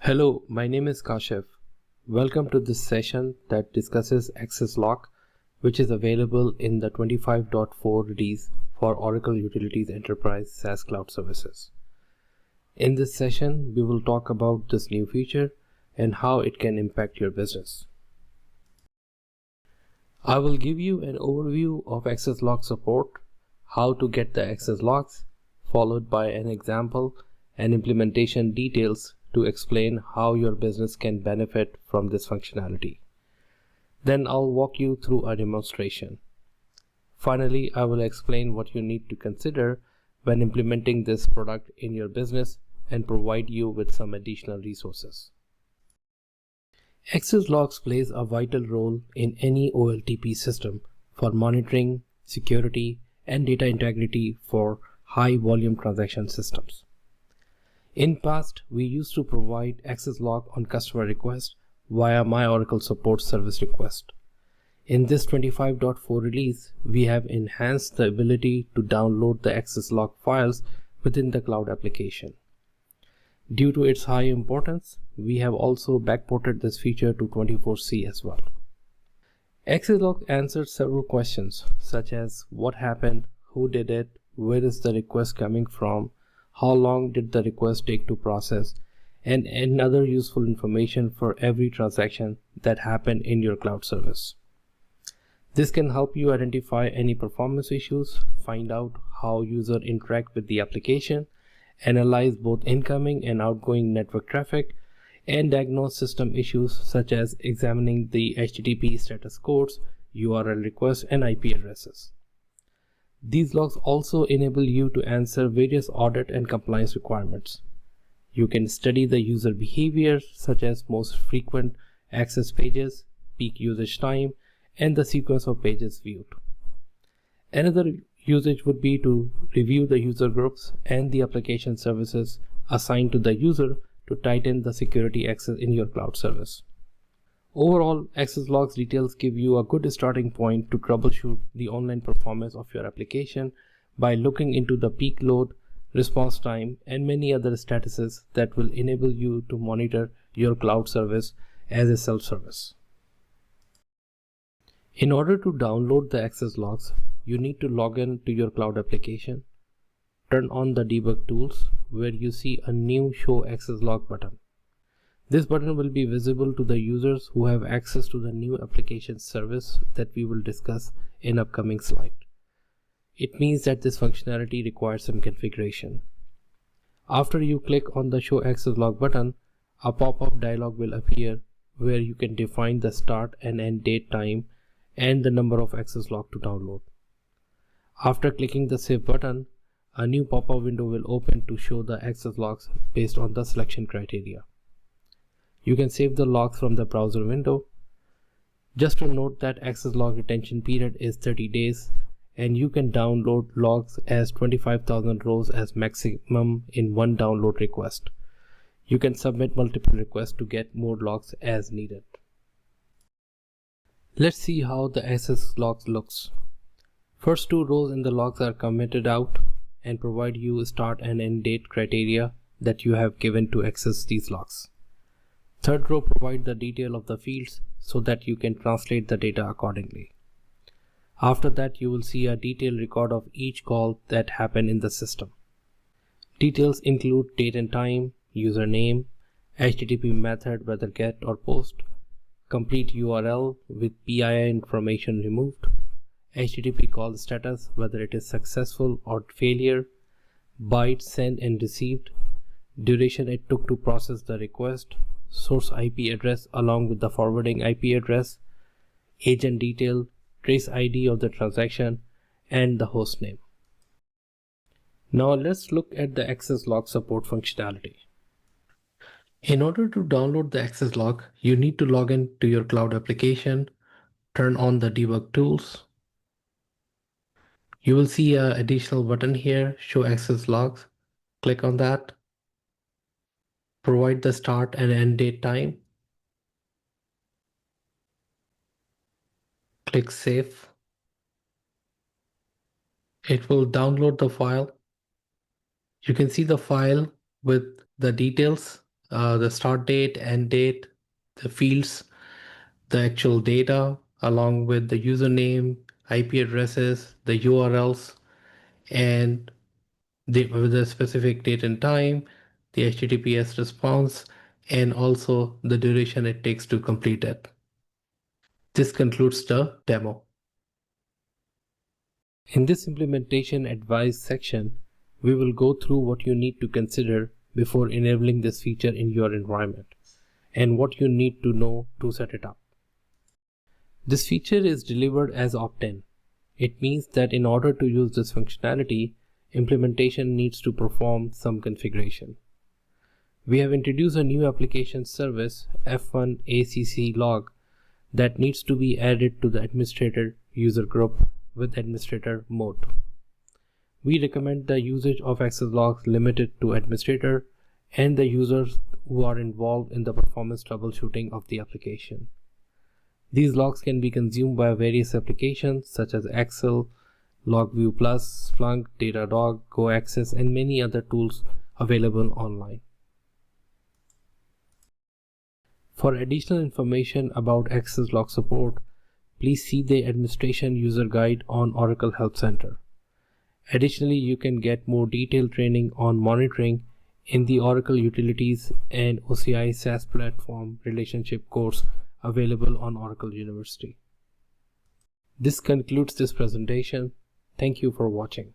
Hello, my name is Kashif. Welcome to this session that discusses Access Lock, which is available in the 25.4 release for Oracle Utilities Enterprise SaaS Cloud Services. In this session, we will talk about this new feature and how it can impact your business. I will give you an overview of Access Lock support, how to get the Access Locks, followed by an example and implementation details to explain how your business can benefit from this functionality. Then I'll walk you through a demonstration. Finally, I will explain what you need to consider when implementing this product in your business and provide you with some additional resources. Access Logs plays a vital role in any OLTP system for monitoring, security, and data integrity for high volume transaction systems. In past, we used to provide Access Log on customer request via My Oracle Support Service request. In this 25.4 release, we have enhanced the ability to download the Access Log files within the cloud application. Due to its high importance, we have also backported this feature to 24C as well. Access Log answers several questions such as what happened, who did it, where is the request coming from, how long did the request take to process, and other useful information for every transaction that happened in your cloud service. This can help you identify any performance issues, find out how users interact with the application, analyze both incoming and outgoing network traffic, and diagnose system issues such as examining the HTTP status codes, URL requests, and IP addresses. These logs also enable you to answer various audit and compliance requirements. You can study the user behavior such as most frequent access pages, peak usage time, and the sequence of pages viewed. Another usage would be to review the user groups and the application services assigned to the user to tighten the security access in your cloud service. Overall, Access Logs details give you a good starting point to troubleshoot the online performance of your application by looking into the peak load, response time, and many other statuses that will enable you to monitor your cloud service as a self-service. In order to download the Access Logs, you need to log in to your cloud application, turn on the debug tools where you see a new Show Access Log button. This button will be visible to the users who have access to the new application service that we will discuss in upcoming slide. It means that this functionality requires some configuration. After you click on the Show Access Log button, a pop-up dialog will appear where you can define the start and end date time and the number of Access Log to download. After clicking the Save button, a new pop-up window will open to show the Access Logs based on the selection criteria. You can save the logs from the browser window. Just to note that Access Log retention period is 30 days and you can download logs as 25,000 rows as maximum in one download request. You can submit multiple requests to get more logs as needed. Let's see how the Access Logs looks. First two rows in the logs are commented out and provide you start and end date criteria that you have given to access these logs. Third row provides the detail of the fields so that you can translate the data accordingly. After that, you will see a detailed record of each call that happened in the system. Details include date and time, username, HTTP method whether GET or POST, complete URL with PII information removed, HTTP call status whether it is successful or failure, bytes sent and received, duration it took to process the request, source IP address along with the forwarding IP address, agent detail, trace ID of the transaction, and the host name. Now let's look at the Access Log support functionality. In order to download the Access Log, you need to log in to your cloud application, turn on the debug tools. You will see an additional button here, Show Access Logs. Click on that. Provide the start and end date time. Click Save. It will download the file. You can see the file with the details the start date, end date, the fields, the actual data, along with the username, IP addresses, the URLs, and with the specific date and time, the HTTPS response, and also the duration it takes to complete it. This concludes the demo. In this implementation advice section, we will go through what you need to consider before enabling this feature in your environment and what you need to know to set it up. This feature is delivered as opt-in. It means that in order to use this functionality, implementation needs to perform some configuration. We have introduced a new application service, F1 ACC log, that needs to be added to the administrator user group with administrator mode. We recommend the usage of access logs limited to administrator and the users who are involved in the performance troubleshooting of the application. These logs can be consumed by various applications such as Excel, LogView Plus, Splunk, Datadog, GoAccess, and many other tools available online. For additional information about access log support, please see the Administration User Guide on Oracle Help Center. Additionally, you can get more detailed training on monitoring in the Oracle Utilities and OCI SaaS Platform Relationship course available on Oracle University. This concludes this presentation. Thank you for watching.